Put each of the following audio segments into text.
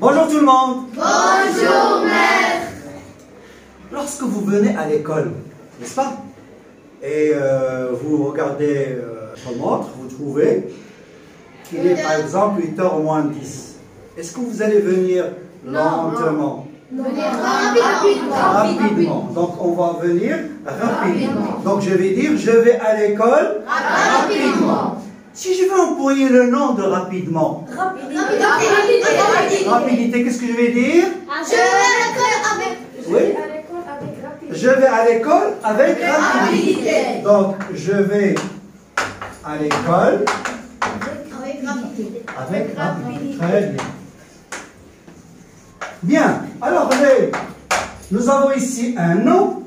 Bonjour tout le monde. Bonjour maître. Lorsque vous venez à l'école, n'est-ce pas? Et vous regardez votre montre, vous trouvez qu'il est par exemple 8h moins 10. Est-ce que vous allez venir lentement? Rapidement. Donc on va venir rapidement. Donc je vais dire je vais à l'école rapidement. Si je veux employer le nom de rapidement, rapidité, qu'est-ce que je vais dire? Je vais à l'école avec. Oui. Je vais à l'école avec rapidité. Donc je vais à l'école avec rapidité. Très bien. Bien. Alors nous avons ici un nom,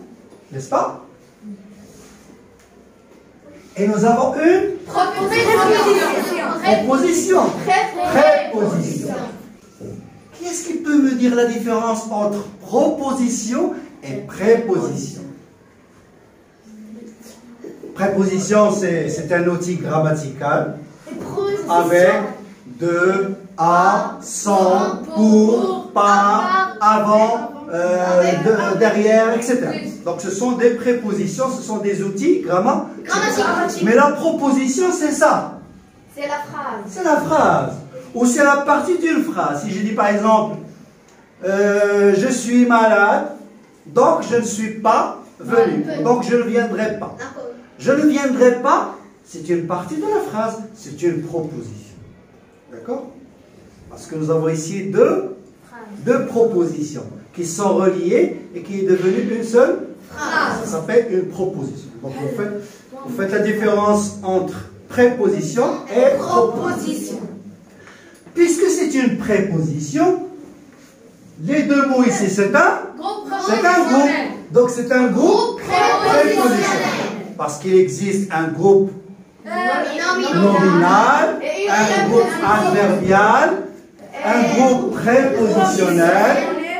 n'est-ce pas? Et nous avons une proposition. Préposition. Qui est-ce qui peut me dire la différence entre proposition et préposition? Préposition, c'est un outil grammatical avec de, à, sans, pour, par, avant, derrière, etc. Donc ce sont des prépositions, ce sont des outils grammatiques. Mais la proposition, c'est ça. C'est la phrase. C'est la phrase. Ou c'est la partie d'une phrase. Si je dis par exemple, je suis malade, donc je ne suis pas venu. Donc je ne viendrai pas. Je ne viendrai pas, c'est une partie de la phrase, c'est une proposition. D'accord? Parce que nous avons ici deux propositions qui sont reliées et qui est devenue une seule phrase. Ça s'appelle une proposition. Donc vous faites la différence entre préposition et proposition. Puisque c'est une préposition, les deux mots ici, c'est un groupe. Donc c'est un groupe prépositionnel. Parce qu'il existe un groupe nominal, un groupe adverbial, un groupe prépositionnel,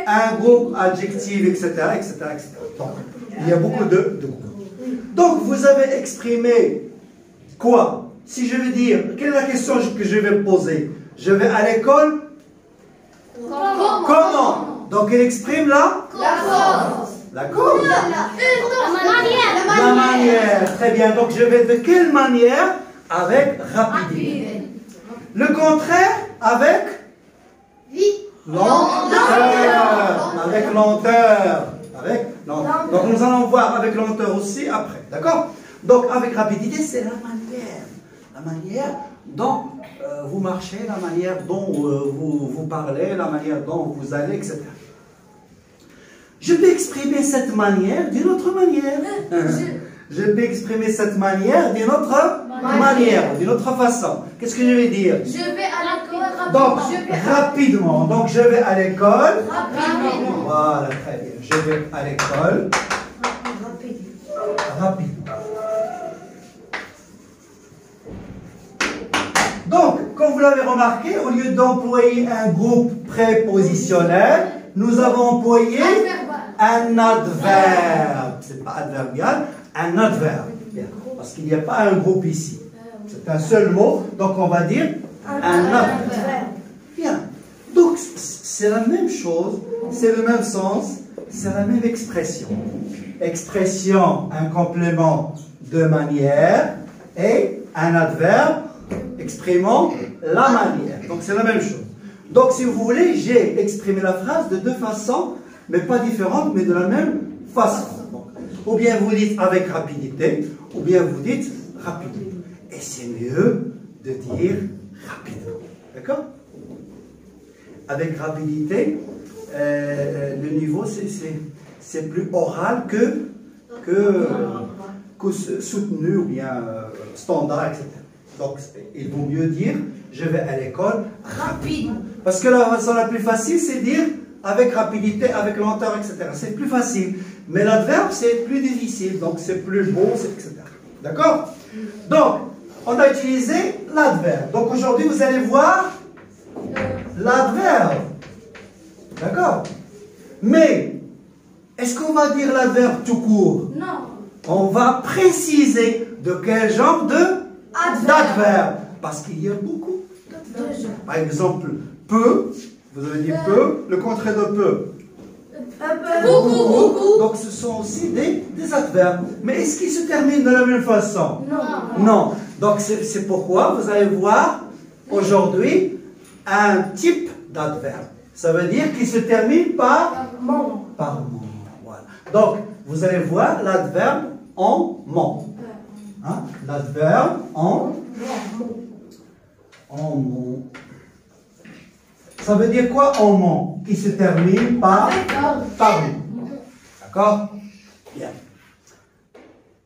un groupe adjectif, etc., etc., etc. Donc, il y a beaucoup de groupes. Donc, vous avez exprimé quoi? Si je veux dire, quelle est la question que je vais me poser? Je vais à l'école? Comment? Donc, il exprime la cause. La cause? La manière. Très bien. Donc, je vais de quelle manière? Avec rapidité. Le contraire? Avec? Lenteur. Avec lenteur. Donc, nous allons voir avec lenteur aussi après. D'accord? Donc, avec rapidité, c'est la manière. La manière dont vous marchez, la manière dont vous parlez, la manière dont vous allez, etc. Je peux exprimer cette manière d'une autre manière. Je peux exprimer cette manière d'une autre manière, d'une autre façon. Qu'est-ce que je vais dire? Je vais à l'école Donc, rapidement. Donc, je vais à l'école. Rapidement. Voilà, très bien. Je vais à l'école. Rapidement. Donc, comme vous l'avez remarqué, au lieu d'employer un groupe prépositionnel, nous avons employé un adverbe. Ce n'est pas adverbial, un adverbe. Bien. Parce qu'il n'y a pas un groupe ici. C'est un seul mot, donc on va dire un adverbe. Bien. Donc, c'est la même chose, c'est le même sens, c'est la même expression. Expression, un complément de manière, et un adverbe exprimant la manière. Donc, c'est la même chose. Donc, si vous voulez, j'ai exprimé la phrase de deux façons, mais pas différentes, mais de la même façon. Donc, ou bien vous dites avec rapidité, ou bien vous dites rapidement. Et c'est mieux de dire rapidement. D'accord? Avec rapidité, le niveau, c'est plus oral que soutenu, ou bien standard, etc. Donc, il vaut mieux dire je vais à l'école rapidement. Parce que la façon la plus facile, c'est dire avec rapidité, avec lenteur, etc. C'est plus facile. Mais l'adverbe, c'est plus difficile. Donc, c'est plus beau, etc. D'accord? Donc, on a utilisé l'adverbe. Donc, aujourd'hui, vous allez voir l'adverbe. D'accord? Mais, est-ce qu'on va dire l'adverbe tout court? Non. On va préciser de quel genre d'adverbe. Parce qu'il y a beaucoup d'adverbes. Par exemple, peut, Vous avez dit peu, le contraire de peu. Beaucoup. Donc ce sont aussi des adverbes. Mais est-ce qu'ils se terminent de la même façon? Non. Donc c'est pourquoi vous allez voir aujourd'hui un type d'adverbe. Ça veut dire qu'il se termine par mot. Voilà. Donc vous allez voir l'adverbe en mot. Hein? L'adverbe en mot. Ça veut dire quoi en mot? Il se termine par mot. D'accord? Bien.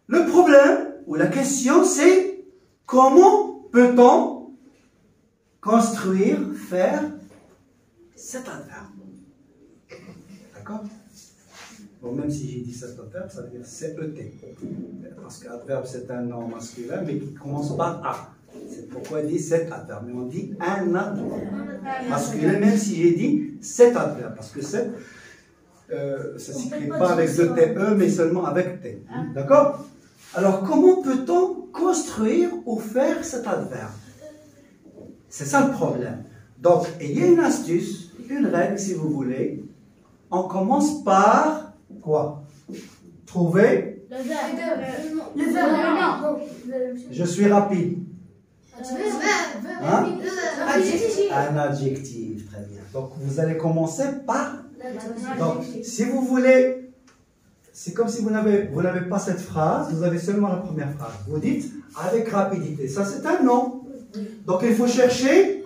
Le problème ou la question c'est comment peut-on construire, faire cet adverbe? D'accord? Bon, même si j'ai dit cet adverbe, ça veut dire CET. Parce qu'adverbe c'est un nom masculin mais qui commence par A. C'est pourquoi il dit cet adverbe. Mais on dit un adverbe masculin, même si j'ai dit cet adverbe. Parce que c'est, ça ne s'écrit pas avec deux TE, mais seulement avec T. D'accord? Alors, comment peut-on construire ou faire cet adverbe? C'est ça le problème. Donc, il y a une astuce, une règle si vous voulez. On commence par quoi? Trouver. Le verbe. Je suis rapide. Hein? Adjectif. Un adjectif, très bien. Donc, vous allez commencer par. Donc, si vous voulez, c'est comme si vous n'avez pas cette phrase, vous avez seulement la première phrase. Vous dites avec rapidité. Ça, c'est un nom. Donc, il faut chercher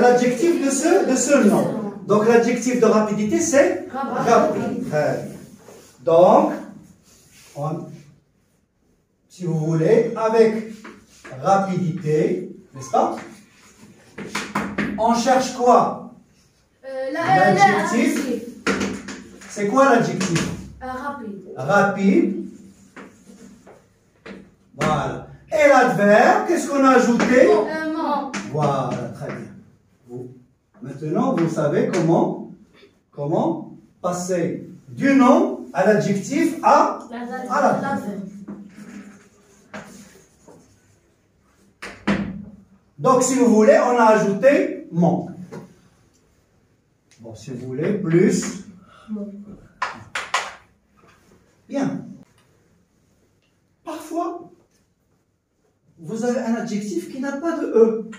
l'adjectif de ce nom. Donc, l'adjectif de rapidité, c'est rapide. Très bien. Donc, si vous voulez, avec rapidité, n'est-ce pas? On cherche quoi? L'adjectif. C'est quoi l'adjectif? Rapide. Voilà. Et l'adverbe, qu'est-ce qu'on a ajouté? Voilà, très bien. Maintenant, vous savez comment passer du nom à l'adjectif à l'adverbe. Donc, si vous voulez, on a ajouté mon. Bon, si vous voulez, plus. Bien. Parfois, vous avez un adjectif qui n'a pas de E.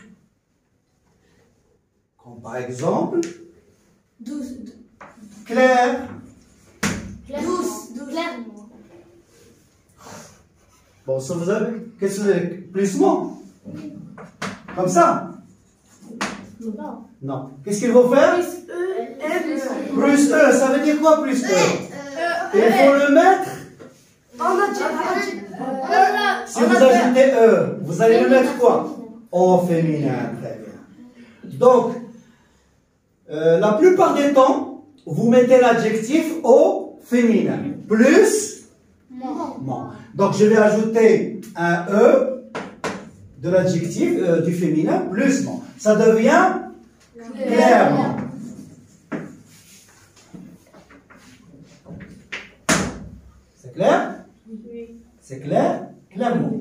Comme par exemple, clair. Bon, ça vous avez. Qu'est-ce que vous avez? Plus mon. Comme ça? Non. Qu'est-ce qu'il faut faire? Plus E. Ça veut dire quoi plus E? Il faut le mettre. Si vous ajoutez E, vous allez le mettre quoi? Au féminin. Très bien. Donc, la plupart des temps, vous mettez l'adjectif au féminin. Plus mon. Donc, je vais ajouter un E de l'adjectif du féminin plus mon. Ça devient clairement. C'est clair? Oui. C'est clair? Clairement.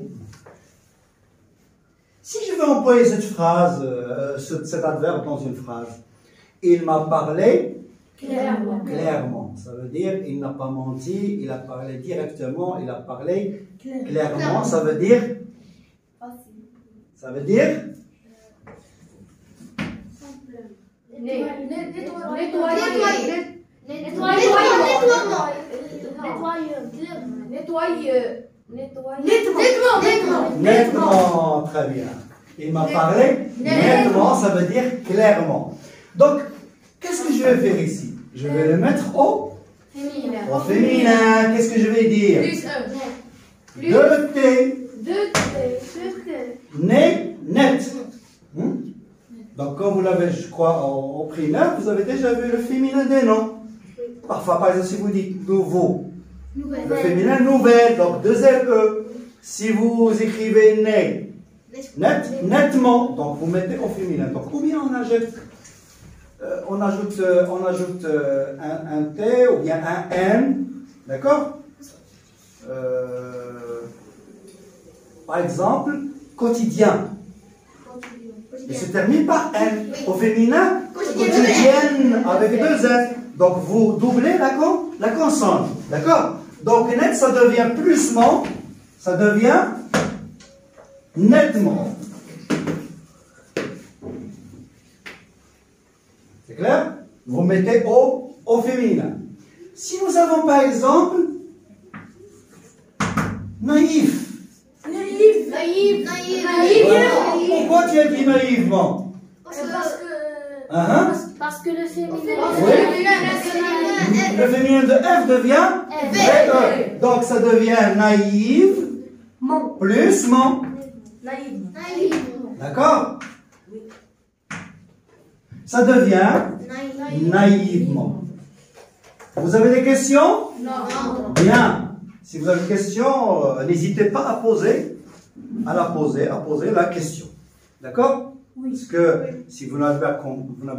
Si je veux employer cette phrase, cet adverbe dans une phrase, il m'a parlé clairement. Ça veut dire il n'a pas menti, il a parlé directement, il a parlé clairement. Ça veut dire nettement, très bien. Il m'a parlé nettement, ça veut dire clairement. Donc, qu'est-ce que je vais faire ici? Je vais le mettre au féminin. Qu'est-ce que je vais dire? Deux T. Net. Donc, comme vous l'avez, je crois, au primaire, vous avez déjà vu le féminin des noms. Parfois, par exemple, si vous dites nouveau, le féminin nouvelle, donc deux LE. Si vous écrivez nettement, donc vous mettez au féminin. Donc, combien on ajoute un T ou bien un N, d'accord? Par exemple, quotidien. Il se termine par N. Au féminin, quotidienne, avec deux N. Donc vous doublez la consonne. D'accord? Donc net, ça devient plusement, ça devient nettement. C'est clair? Vous mettez au féminin. Si nous avons par exemple naïf. Naïf. Pourquoi tu as dit naïvement? Parce que le féminin. Le féminin de F devient VE. Donc ça devient naïve plus mon. D'accord? Ça devient naïvement. Vous avez des questions? Non. Bien. Si vous avez une question, n'hésitez pas à poser la question. D'accord? Oui. Parce que si vous n'avez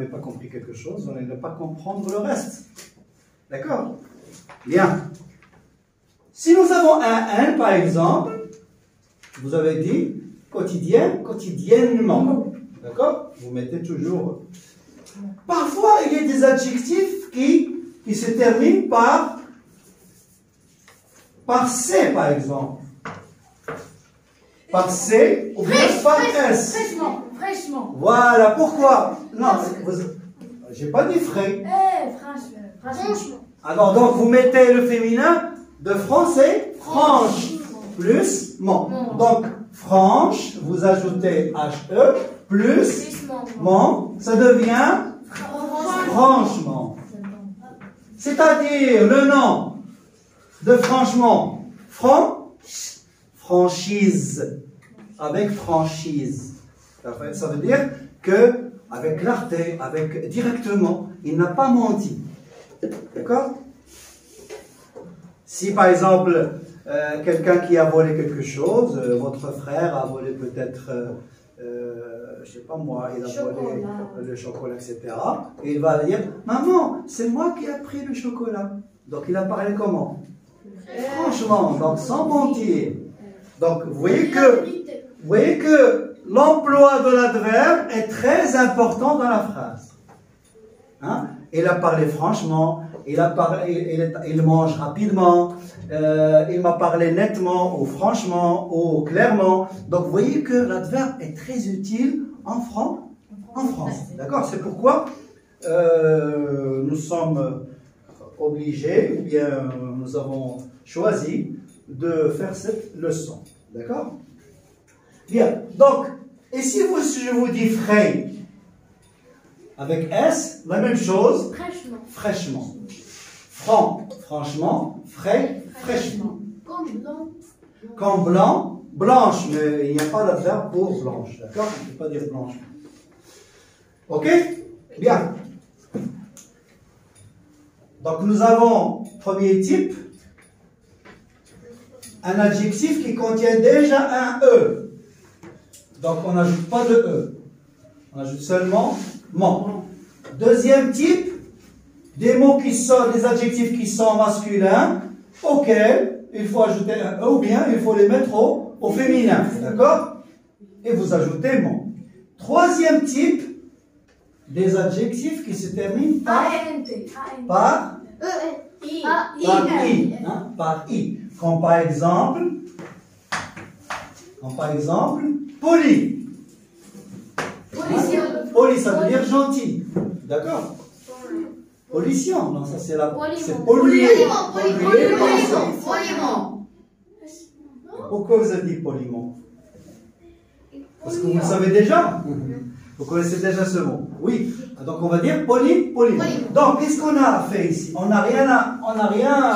pas compris quelque chose, vous n'allez pas comprendre le reste. D'accord? Bien. Si nous avons un N, par exemple, vous avez dit quotidien, quotidiennement. D'accord? Vous mettez toujours. Parfois, il y a des adjectifs qui se terminent par C, par exemple. Par C ou bien par S. Fraîchement. Voilà, pourquoi? Non, j'ai pas dit frais. Franchement. Alors, donc, vous mettez le féminin de français, franche, plus mon. Donc, franche, vous ajoutez HE, plus mon, ça devient franchement. C'est-à-dire le nom de franchement, franchise, avec franchise. Ça veut dire que avec clarté, directement, il n'a pas menti. D'accord? Si par exemple, quelqu'un qui a volé quelque chose, votre frère a volé peut-être, je sais pas moi, il a volé le chocolat, etc. Et il va dire, maman, c'est moi qui ai pris le chocolat. Donc il a parlé comment? Franchement, donc sans mentir. Donc vous voyez que l'emploi de l'adverbe est très important dans la phrase. Hein? Il a parlé franchement, il mange rapidement, il m'a parlé nettement, ou franchement, ou clairement. Donc vous voyez que l'adverbe est très utile en France. D'accord? C'est pourquoi nous sommes obligés, ou bien nous avons choisi de faire cette leçon. D'accord? Bien. Donc, et si je vous dis frais, avec S, la même chose. Fraîchement. Franchement. Frais, fraîchement. Comme blanc, blanche, mais il n'y a pas d'adverbe pour blanche. D'accord? On ne peut pas dire blanche. Ok? Bien. Donc nous avons, premier type, un adjectif qui contient déjà un E. Donc on n'ajoute pas de E. On ajoute seulement mon. Deuxième type, des mots des adjectifs qui sont masculins, auxquels il faut ajouter un E ou bien il faut les mettre au féminin. D'accord? Et vous ajoutez mon. Troisième type, des adjectifs qui se terminent par I. Par I. Comme par exemple, poli. Poli, ça veut dire gentil. D'accord? Pollution, non, ça c'est la. C'est polluer. Pollution. Pourquoi vous avez dit poliment? Parce que vous le savez déjà. Vous connaissez déjà ce mot. Oui. Donc on va dire poliment. Donc qu'est-ce qu'on a fait ici? On n'a rien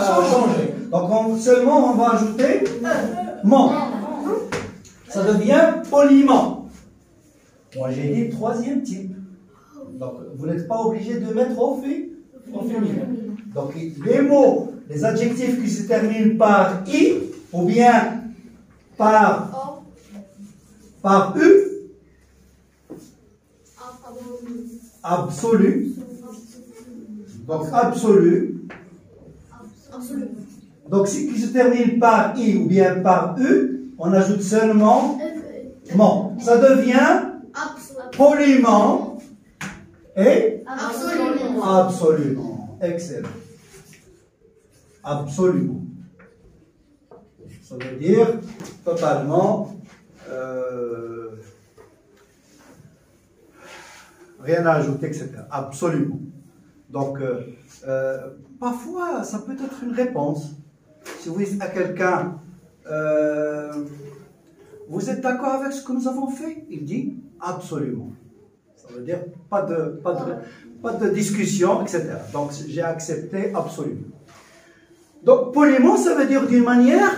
changé. Donc seulement on va ajouter mon. Ça devient poliment. Moi j'ai dit troisième type. Donc vous n'êtes pas obligé de mettre au féminin. Donc les mots, les adjectifs qui se terminent par I ou bien par U, absolu. Donc absolu. Donc si qui se termine par I ou bien par U, on ajoute seulement mon. Ça devient poliment et Absolument. absolument. Excellent. Absolument. Ça veut dire totalement rien à ajouter, etc. Absolument. Donc, parfois, ça peut être une réponse. Si vous dites à quelqu'un, vous êtes d'accord avec ce que nous avons fait? Il dit absolument. Ça veut dire pas de discussion, etc. Donc, j'ai accepté absolument. Donc, poliment, ça veut dire d'une manière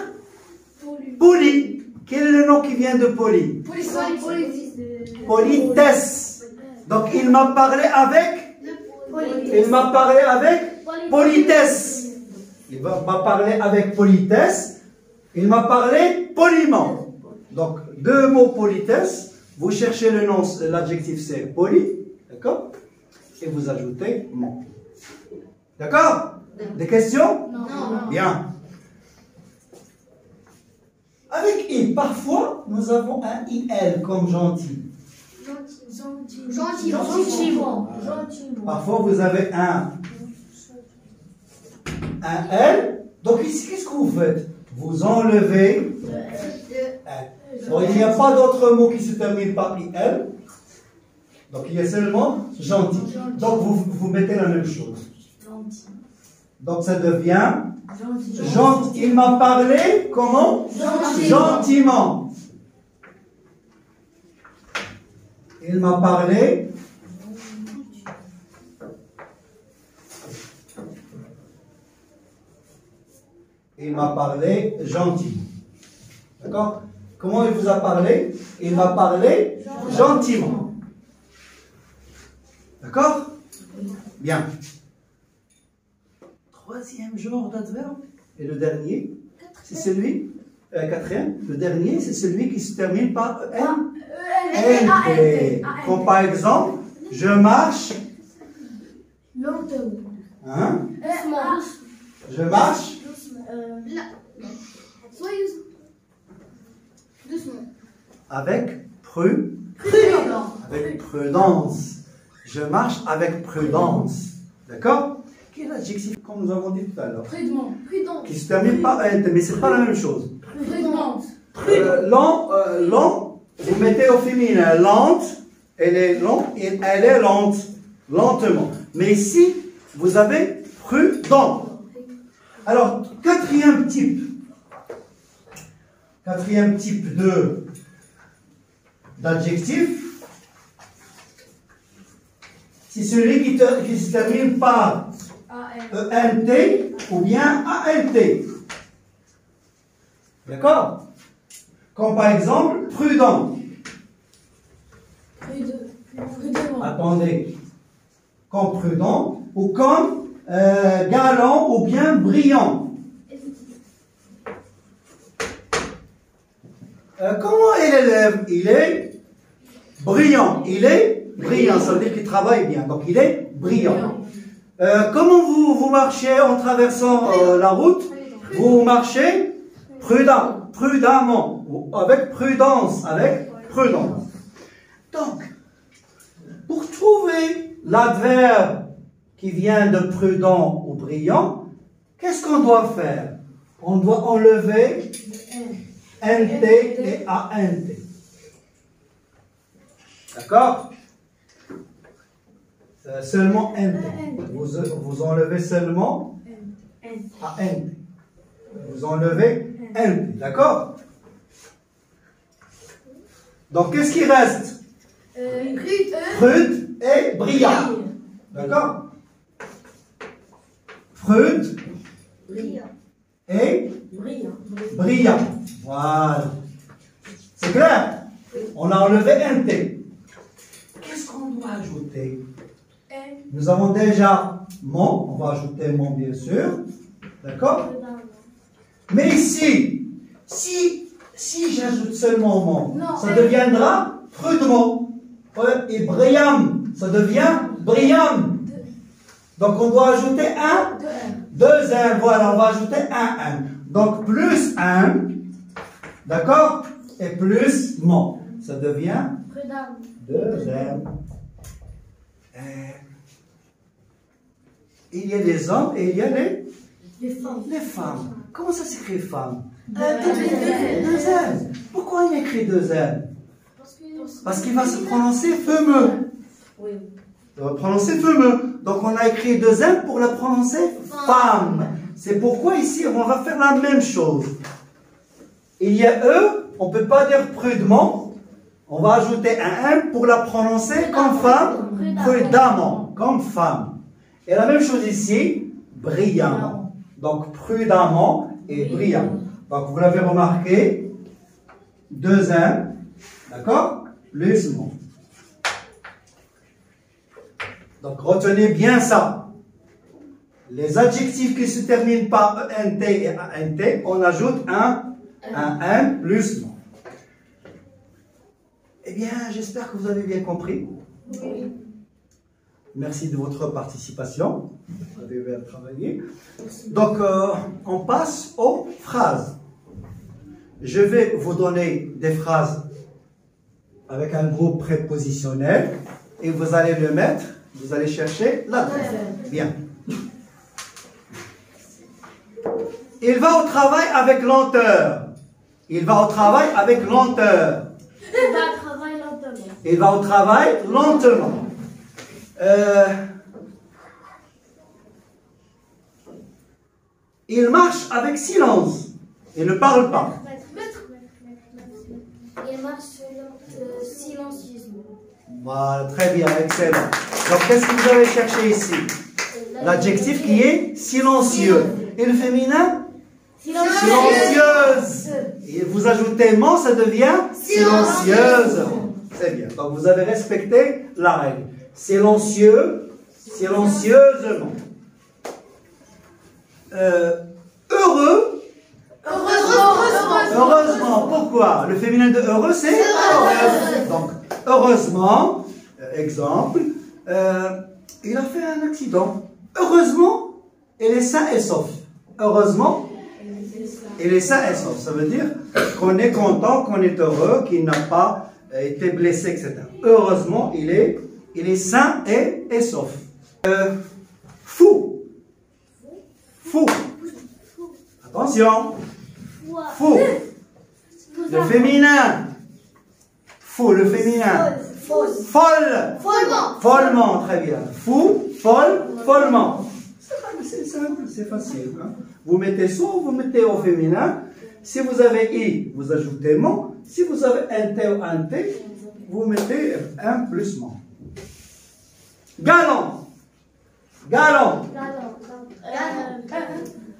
polie. Quel est le nom qui vient de poli? Politesse. Donc, il m'a parlé avec politesse. Il m'a parlé avec politesse. Il m'a parlé poliment. Donc, deux mots politesse. Vous cherchez le nom, l'adjectif c'est poli. D'accord? Et vous ajoutez mon. D'accord? Des questions? Non. Bien. Avec il, parfois, nous avons un il comme gentil. Gentiment. Parfois, vous avez un L. Donc ici, qu'est-ce que vous faites? Vous enlevez un. Bon, il n'y a pas d'autre mot qui se termine par IL. Donc il y a seulement gentil. Donc vous mettez la même chose. Donc ça devient gentil. Il m'a parlé comment? Gentiment. Il m'a parlé gentiment. D'accord? Comment il vous a parlé? Il m'a parlé gentiment. D'accord? Bien. Troisième genre d'adverbe. Et le dernier, c'est celui, quatrième, le dernier, c'est celui qui se termine par EN. NT. Comme par exemple, je marche. Lentement. Hein? Je marche. Avec prudence. Je marche avec prudence. D'accord? Quel adjectif, comme nous avons dit tout à l'heure? Prudent. Qui se termine par NT, mais c'est pas la même chose. Prudente. Lent, vous mettez au féminin. Lente, elle est lente et elle est lente. Lentement. Mais ici, vous avez prudent. Alors, quatrième type d'adjectif, c'est celui qui se termine par ENT ou bien ANT. D'accord? Comme par exemple, prudent. Prudemment. Attendez. Comme prudent ou comme galant ou bien brillant. Comment est l'élève? Il est brillant. Ça veut dire qu'il travaille bien. Donc il est brillant. Comment vous marchez en traversant la route? Vous marchez prudemment, avec prudence. Donc, pour trouver l'adverbe qui vient de prudent ou brillant, qu'est-ce qu'on doit faire? On doit enlever NT et ANT. D'accord? Seulement NT. Vous enlevez seulement ANT. Vous enlevez NT. D'accord? Donc, qu'est-ce qui reste? Prude et brillant. D'accord? Prude et brillant. Voilà. C'est clair? On a enlevé NT. Qu'est-ce qu'on doit ajouter? Nous avons déjà mon. On va ajouter mon, bien sûr. D'accord? Mais ici, si j'ajoute seulement mon, ça deviendra prudemment. Et brillant, ça devient brillant. Donc on doit ajouter un, deux, un. Voilà, on va ajouter un. Donc plus un, d'accord? Et plus mon. Ça devient Prudent. Deuxième. Il y a les hommes et il y a les femmes. Comment ça s'écrit femmes? Deux N. Pourquoi il y a écrit deux N? Parce qu'il va se prononcer fameux. Oui. Il va prononcer fameux. Donc on a écrit deux N pour la prononcer femme. C'est pourquoi ici on va faire la même chose. Il y a eux, on ne peut pas dire prudemment. On va ajouter un M pour la prononcer comme femme, prudemment, comme femme. Et la même chose ici, brillamment. Donc prudemment et brillamment. Donc vous l'avez remarqué, deux M, d'accord, plus mot. Donc retenez bien ça. Les adjectifs qui se terminent par ENT et ANT, on ajoute un M plus mot. Eh bien, j'espère que vous avez bien compris. Oui. Merci de votre participation. Vous avez bien travaillé. Donc, on passe aux phrases. Je vais vous donner des phrases avec un groupe prépositionnel et vous allez le mettre, vous allez chercher l'adverbe. Bien. Il va au travail avec lenteur. Il va au travail avec lenteur. Il va travailler lentement. Il va au travail lentement. Il marche avec silence. Il ne parle pas. Il marche silencieusement. Voilà, très bien, excellent. Donc, qu'est-ce que vous avez cherché ici? L'adjectif qui est silencieux. Et le féminin? Silencieuse. Et vous ajoutez ment, ça devient silencieuse. Très bien. Donc, vous avez respecté la règle. Silencieux, silencieusement. Heureux. Heureusement. Pourquoi? Le féminin de heureux, c'est heureuse. Donc, heureusement, exemple, il a fait un accident. Heureusement, il est sain et sauf. Heureusement, il est sain et sauf. Ça veut dire qu'on est content, qu'on est heureux, qu'il n'a pas été blessé, etc. Heureusement, il est sain et sauf. Fou. Fou. Attention. Fou. Le féminin. Fou, le féminin. Folle. Follement, très bien. Fou, folle, follement. C'est simple, c'est facile. Hein? Vous mettez son, vous mettez au féminin. Si vous avez i, vous ajoutez mon. Si vous avez un t ou un t, vous mettez un plus mon. Galant. Galant.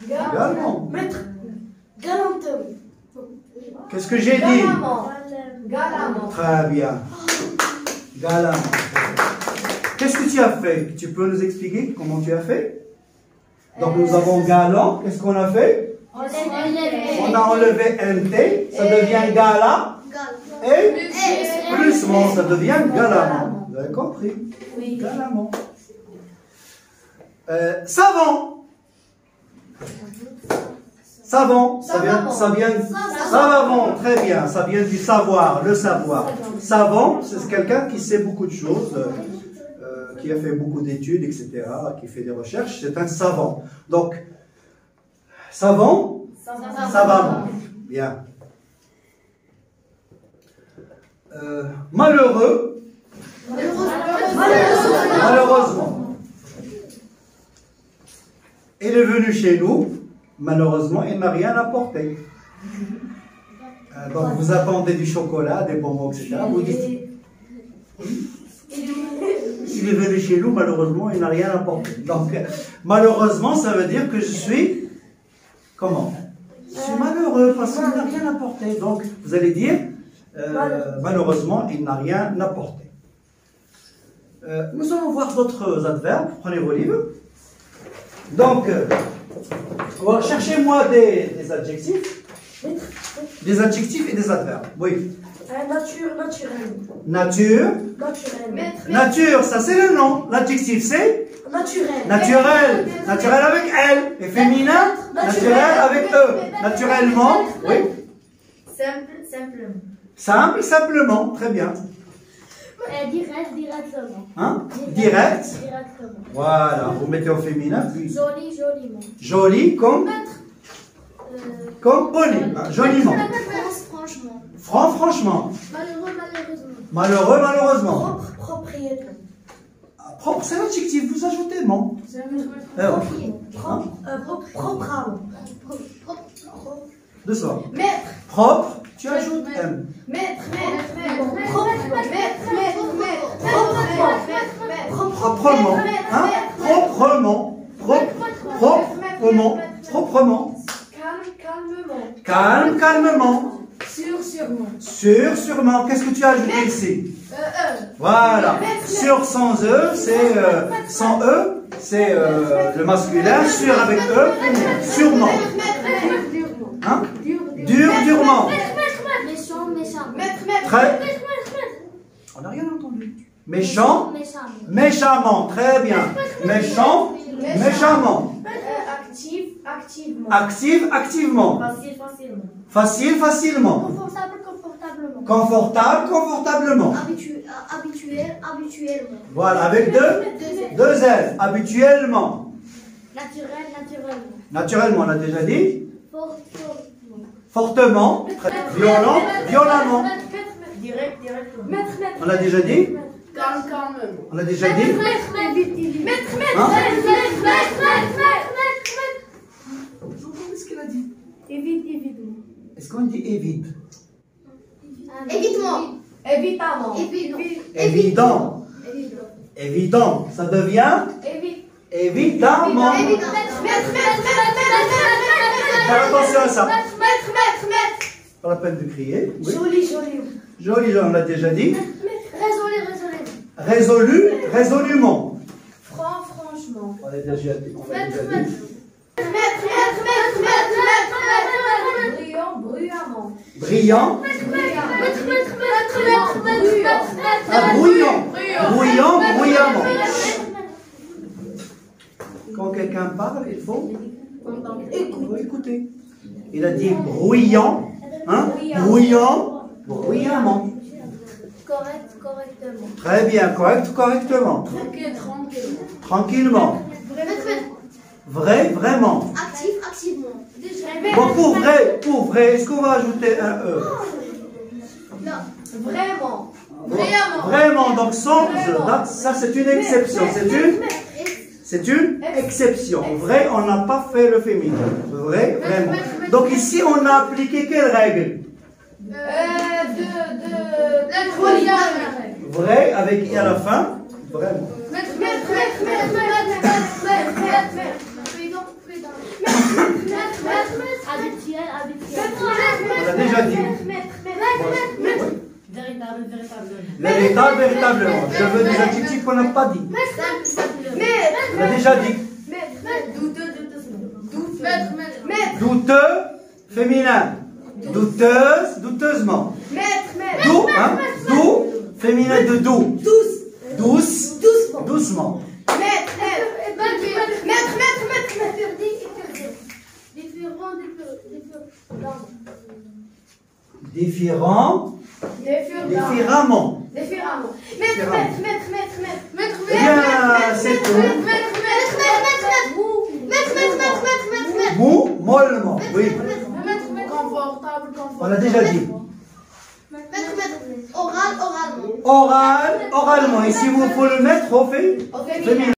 Galant. Maître. Galanterie. Qu'est-ce que j'ai dit? Galamment. Très bien. Galamment. Qu'est-ce que tu as fait? Tu peux nous expliquer comment tu as fait? Donc nous avons galant. Qu'est-ce qu'on a fait? On a enlevé un T. Ça devient gala. Et plus mon, ça devient galamment. Vous avez compris? Oui. Galamment. Savant. Savant, savant, très bien, ça vient du savoir, le savoir. Savant, c'est quelqu'un qui sait beaucoup de choses, qui a fait beaucoup d'études, etc., qui fait des recherches, c'est un savant. Donc, savant, savamment, bien. Malheureux, malheureusement. Il est venu chez nous. Malheureusement, il n'a rien apporté. Donc, vous attendez du chocolat, des bonbons, etc. Vous dites, il est venu chez nous, malheureusement, il n'a rien apporté. Donc, malheureusement, ça veut dire que je suis, comment? Je suis malheureux parce qu'il n'a rien apporté. Donc, vous allez dire, malheureusement, il n'a rien apporté. Nous allons voir d'autres adverbes. Prenez vos livres. Donc, cherchez-moi des adjectifs. Des adjectifs et des adverbes. Oui. Nature, naturelle. Nature. Naturelle. Nature, ça c'est le nom. L'adjectif c'est Naturel. naturel. Naturel avec elle. Et féminin, naturel avec eux. Naturellement. Oui. Simplement. Simple, simplement. Très bien. Directement. Hein? Direct. Directement. Voilà, vous mettez au féminin, puis Joli, joliment. joli comme poli, hein, joliment. Franchement. Franchement. Malheureux, malheureusement. Malheureux, malheureusement. Propre, propriété. Propre, c'est l'adjectif, vous ajoutez mon. Proprement. Deux soirs. Maître. Propre, tu ajoutes M. Maître. Proprement. Hein? Proprement. Proprement. Calmement. Calmement. Sûrement. Qu'est-ce que tu as ajouté ici? Voilà. Sur sans E, c'est sans E, c'est le masculin. Sur avec E, sûrement. Hein? Durement. Très. On n'a rien entendu. Méchant. Méchamment. Très bien. Méchant. Méchamment. Activement. Activement. Facilement. Confortablement. Habituellement. Voilà, avec deux L. Habituellement. Naturellement, on a déjà dit. Fortement. Violemment. On a déjà dit. On a déjà dit. Qu'est-ce qu'il a dit? Est-ce qu'on dit évite? Évident. Ça devient évidemment. Faire attention à ça. Pas la peine de crier. Oui. Joli, on l'a déjà dit. Résolument. Franchement. On l'a déjà dit. Brillant. Bruyamment. Quand quelqu'un parle, il faut écouter. Il a dit bruyant, hein? Bruyamment. Correctement. Très bien, correctement. Tranquillement. Vraiment. Activement. Bon, pour vrai, est-ce qu'on va ajouter un E? Non. Vraiment, donc sans E. Ça, c'est une exception. C'est une exception. Vrai, on n'a pas fait le féminin. Vraiment. Donc ici, on a appliqué quelle règle? Vrai, avec I à la fin. Vraiment. On a déjà dit. Véritablement. Je veux des adjectifs qu'on n'a pas dit. On a déjà dit. Douteux, féminin. Douteusement. Doux, féminin de doux. Doucement. Différemment. C'est tout. Mollement. Oui. On l'a déjà dit. Oralement. Ici, vous faut le mettre au féminin.